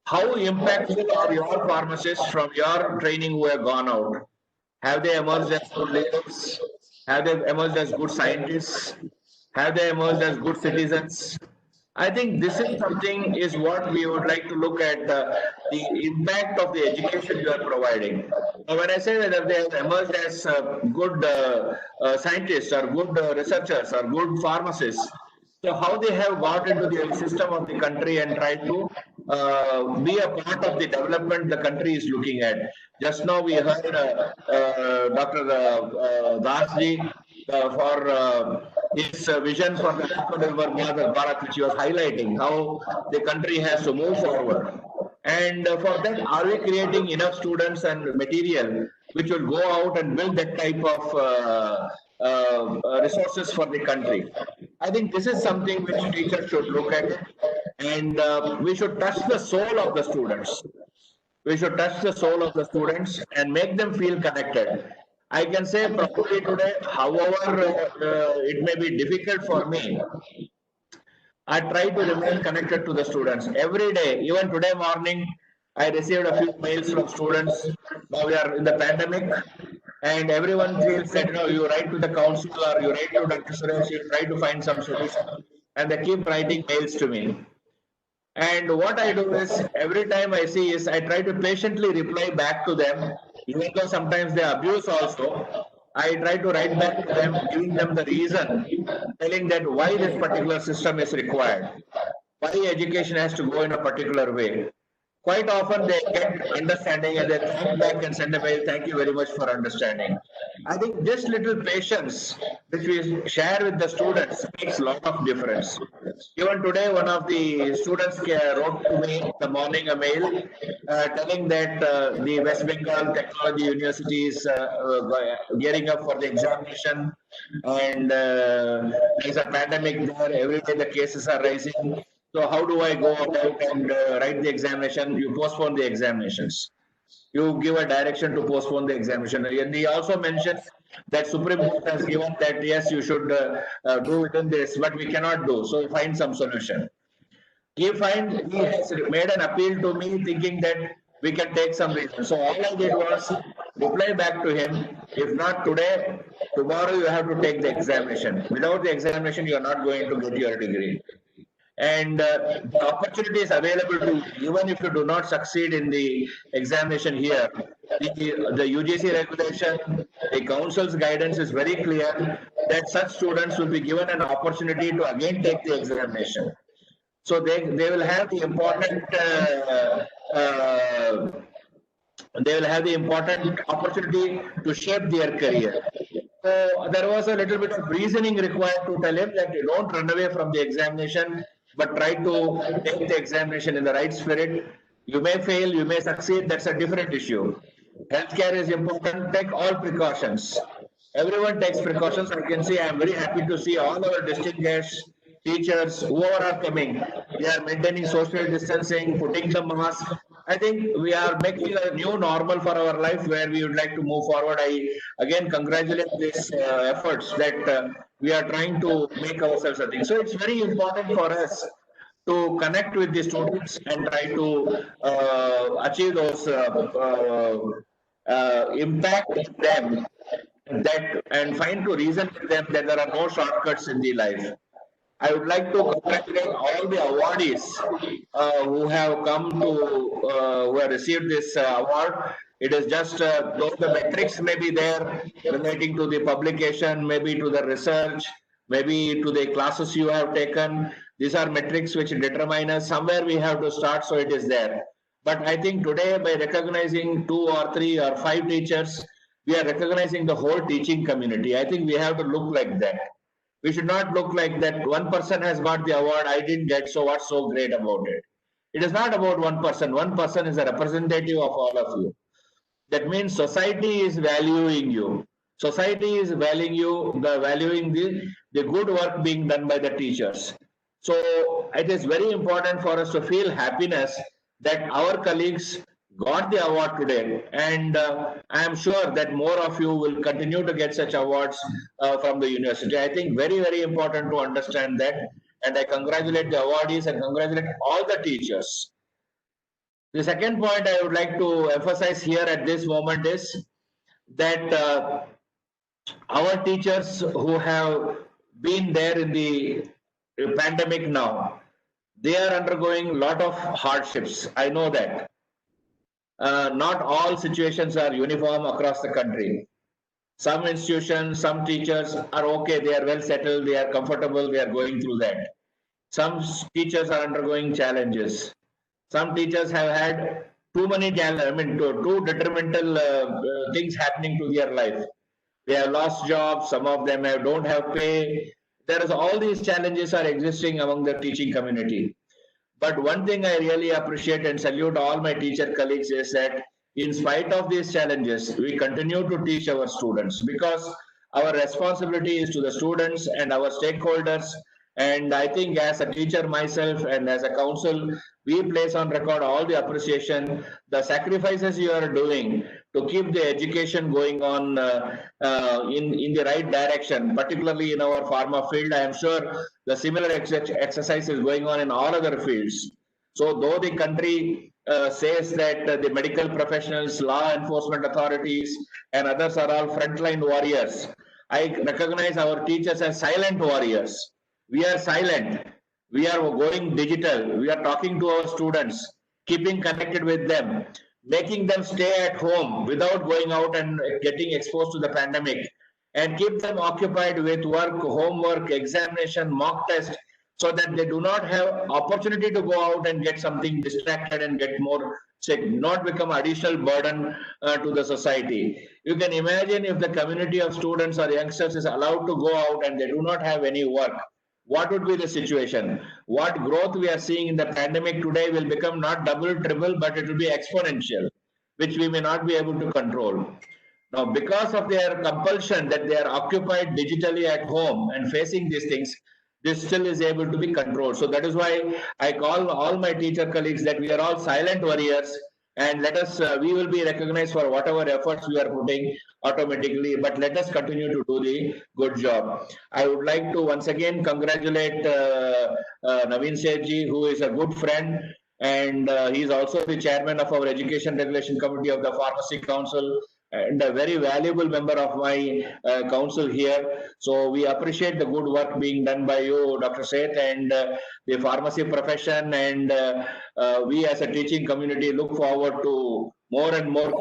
[SPEAKER 6] how impactful are your pharmacists from your training who have gone out? Have they emerged as good leaders? Have they emerged as good scientists? Have they emerged as good citizens? I think this is something is what we would like to look at the impact of the education you are providing. Now, when I say that they have emerged as good scientists or good researchers or good pharmacists, so how they have got into the system of the country and tried to be a part of the development the country is looking at. Just now we heard Dr. Dasji for his vision for the Atmanirbhar Bharat, which he was highlighting, how the country has to move forward. And for that, are we creating enough students and material which will go out and build that type of resources for the country? I think this is something which teachers should look at, and we should touch the soul of the students. We should touch the soul of the students and make them feel connected. I can say probably today, however it may be difficult for me, I try to remain connected to the students every day. Even today morning, I received a few mails from students. Now we are in the pandemic, and everyone feels that you write to the council or you write to Dr. Suresh, you try to find some solution, and they keep writing mails to me. And what I do is every time I see is I try to patiently reply back to them, even though sometimes they abuse also. I try to write back to them, giving them the reason, telling that why this particular system is required, why education has to go in a particular way. Quite often they get understanding and they thank back and send a mail, thank you very much for understanding. I think this little patience which we share with the students makes a lot of difference. Even today, one of the students wrote to me in the morning a mail telling that the West Bengal Technology University is gearing up for the examination, and there's a pandemic there, every day the cases are rising. So how do I go about and write the examination? You postpone the examinations. You give a direction to postpone the examination. And he also mentioned that Supreme Court has given that yes, you should do within this, but we cannot do. So find some solution. He has made an appeal to me thinking that we can take some reason. So all I did was reply back to him. If not today, tomorrow you have to take the examination. Without the examination, you are not going to get your degree. And the opportunity is available to you, even if you do not succeed in the examination here. The UGC regulation, the council's guidance is very clear that such students will be given an opportunity to again take the examination. So they will have the important opportunity to shape their career. So there was a little bit of reasoning required to tell him that you don't run away from the examination, but try to take the examination in the right spirit. You may fail, you may succeed, that's a different issue. Healthcare is important, take all precautions. Everyone takes precautions. I can see, I am very happy to see all our distinguished teachers, whoever are coming, they are maintaining social distancing, putting the mask. I think we are making a new normal for our life where we would like to move forward. I again congratulate these efforts that we are trying to make ourselves a thing. So it's very important for us to connect with the students and try to achieve those impact in them and find to reason with them that there are no shortcuts in the life. I would like to congratulate all the awardees who have come to, who have received this award. It is just, though the metrics may be there relating to the publication, maybe to the research, maybe to the classes you have taken. These are metrics which determine us. Somewhere we have to start, so it is there. But I think today, by recognizing 2 or 3 or 5 teachers, we are recognizing the whole teaching community. I think we have to look like that. We should not look like that one person has got the award, I didn't get, so what's so great about it? It is not about one person. One person is a representative of all of you. That means society is valuing you. Society is valuing the good work being done by the teachers. So it is very important for us to feel happiness that our colleagues got the award today, and I am sure that more of you will continue to get such awards from the university. I think very important to understand that, and I congratulate the awardees and congratulate all the teachers. The second point I would like to emphasize here at this moment is that our teachers who have been there in the pandemic now, they are undergoing a lot of hardships. I know that. Not all situations are uniform across the country. Some institutions, some teachers are okay, they are well settled, they are comfortable, they are going through that. Some teachers are undergoing challenges. Some teachers have had too many too detrimental things happening to their life. They have lost jobs, some of them don't have pay. There is all these challenges are existing among the teaching community. But one thing I really appreciate and salute all my teacher colleagues is that in spite of these challenges, we continue to teach our students, because our responsibility is to the students and our stakeholders. And I think as a teacher myself and as a council, we place on record all the appreciation, the sacrifices you are doing to keep the education going on in the right direction, particularly in our pharma field. I am sure the similar exercise is going on in all other fields. So though the country says that the medical professionals, law enforcement authorities, and others are all frontline warriors, I recognize our teachers as silent warriors. We are silent. We are going digital. We are talking to our students, keeping connected with them, making them stay at home without going out and getting exposed to the pandemic, and keep them occupied with work, homework, examination, mock test, so that they do not have opportunity to go out and get something distracted and get more sick, not become additional burden to the society. You can imagine if the community of students or youngsters is allowed to go out and they do not have any work, what would be the situation? What growth we are seeing in the pandemic today will become not double, triple, but it will be exponential, which we may not be able to control. Now, because of their compulsion that they are occupied digitally at home and facing these things, this still is able to be controlled. So that is why I call all my teacher colleagues that we are all silent warriors, and let us, we will be recognized for whatever efforts we are putting automatically, but let us continue to do the good job. I would like to once again congratulate Naveen Sethji, who is a good friend, and he is also the chairman of our Education Regulation Committee of the Pharmacy Council, and a very valuable member of my council here. So we appreciate the good work being done by you, Dr. Seth, and the pharmacy profession, and we as a teaching community look forward to more and more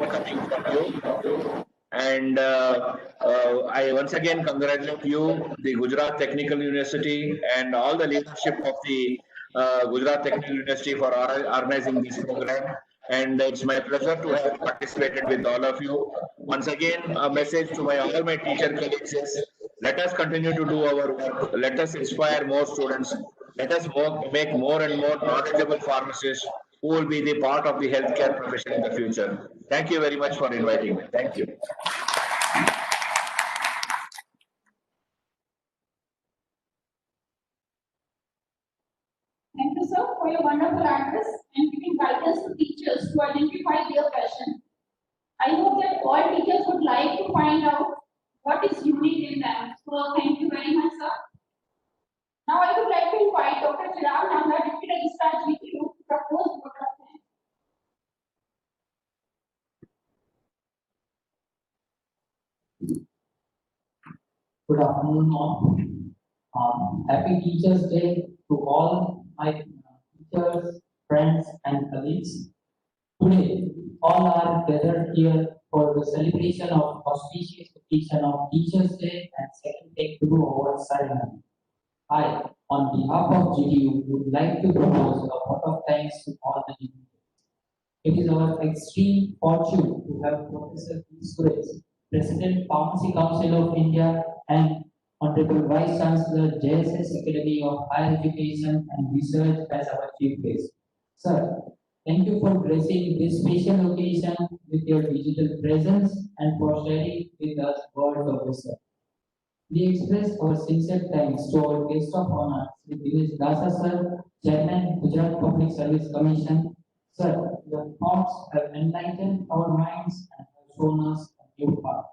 [SPEAKER 6] coming from you. And I once again congratulate you, the Gujarat Technical University, and all the leadership of the Gujarat Technical University for organizing this program. And it's my pleasure to have participated with all of you. Once again, a message to all my teacher colleagues is, let us continue to do our work. Let us inspire more students. Let us make more and more knowledgeable pharmacists who will be the part of the healthcare profession in the future. Thank you very much for inviting me. Thank you.
[SPEAKER 1] Thank you, sir, for your wonderful address and giving guidance to teachers to identify their passion. I hope that all teachers would like to find out what is unique in them. So thank you very much, sir. Now I would like to invite Dr. Chirag Nanda, Deputy Registrar GTU, to propose vote of thanks.
[SPEAKER 7] Good afternoon, all. Happy Teachers Day to all my teachers, friends, and colleagues. Today, all are gathered here for the celebration of auspicious occasion of Teachers Day and second Take Guru Award ceremony. I, on behalf of GTU, would like to propose a vote of thanks to all the teachers. It is our extreme fortune to have Professor P. Suresh, President, Pharmacy Council of India, and Honorable Vice Chancellor, JSS Academy of Higher Education and Research as our chief guest. Sir, Thank you for gracing this special occasion with your digital presence and for sharing with us words of wisdom. We express our sincere thanks to our guest of honor, Sri Dinesh Dasa sir, Chairman, Gujarat Public Service Commission. Sir, your thoughts have enlightened our minds and have shown us a new path.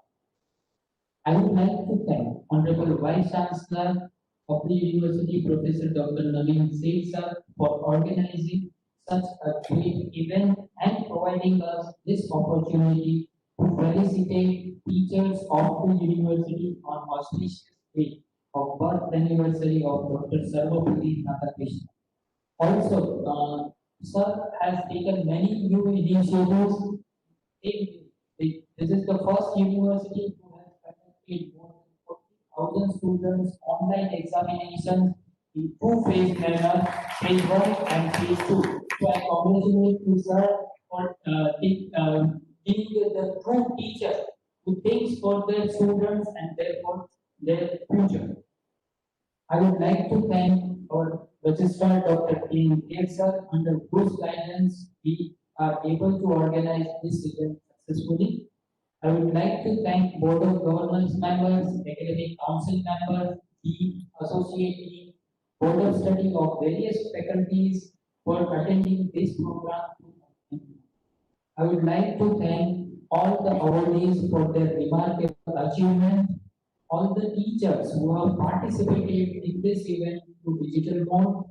[SPEAKER 7] I would like to thank Honorable Vice Chancellor of the University, Professor Dr. Naveen Seth sir, for organizing such a great event and providing us this opportunity to felicitate teachers of the university on auspicious day of birth anniversary of Dr. Sarvapalli Radhakrishnan. Also, sir has taken many new initiatives. This is the first university to have conducted more than 40,000 students online examinations in two-phase manner, phase one and phase two. So I congratulate you, sir, for being the true teacher who thinks for their students and therefore their future. I would like to thank our registrar, Dr. K. Dev sir, under whose guidance we are able to organize this event successfully. I would like to thank Board of Governance members, Academic Council members, the Associate Dean, Board of Study of various faculties for attending this program. I would like to thank all the awardees for their remarkable achievement, all the teachers who have participated in this event through digital mode,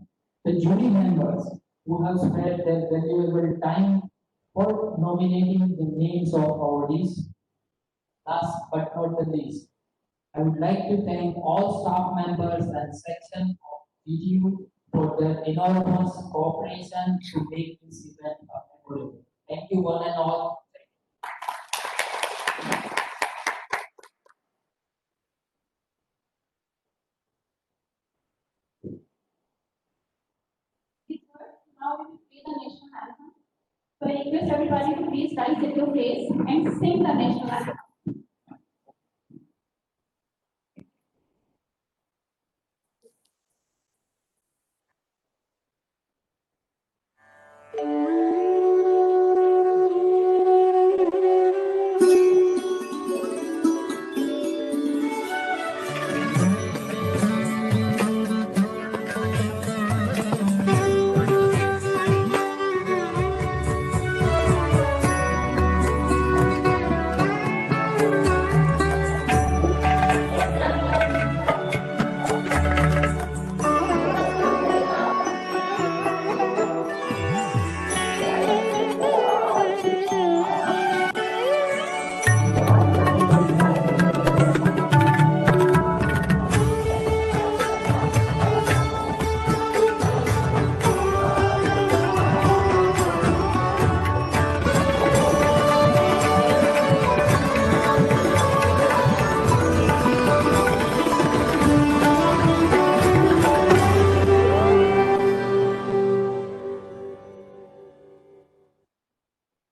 [SPEAKER 7] the jury members who have spared their valuable time for nominating the names of awardees. Last but not the least, I would like to thank all staff members and section of DGU for their enormous cooperation to make this event memorable. Thank you one and all.
[SPEAKER 1] Now we will play the national anthem. So I request everybody to please rise at your place and sing the national anthem.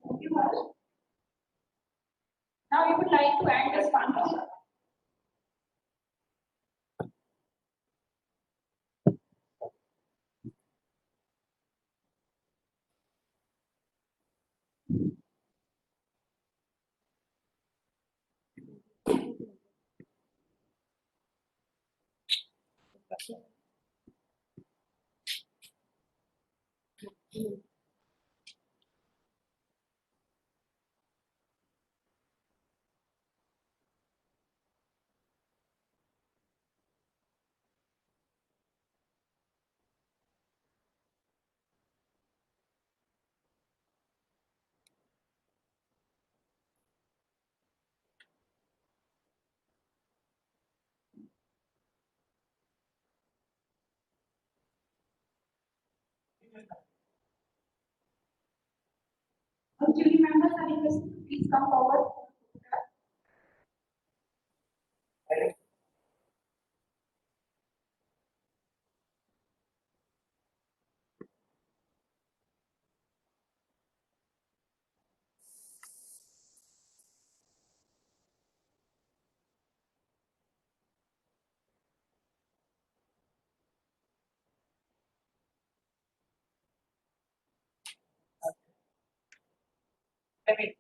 [SPEAKER 1] Thank you, Harsh. Now we would like to end this function. All jury members are requested to please come forward.
[SPEAKER 4] academic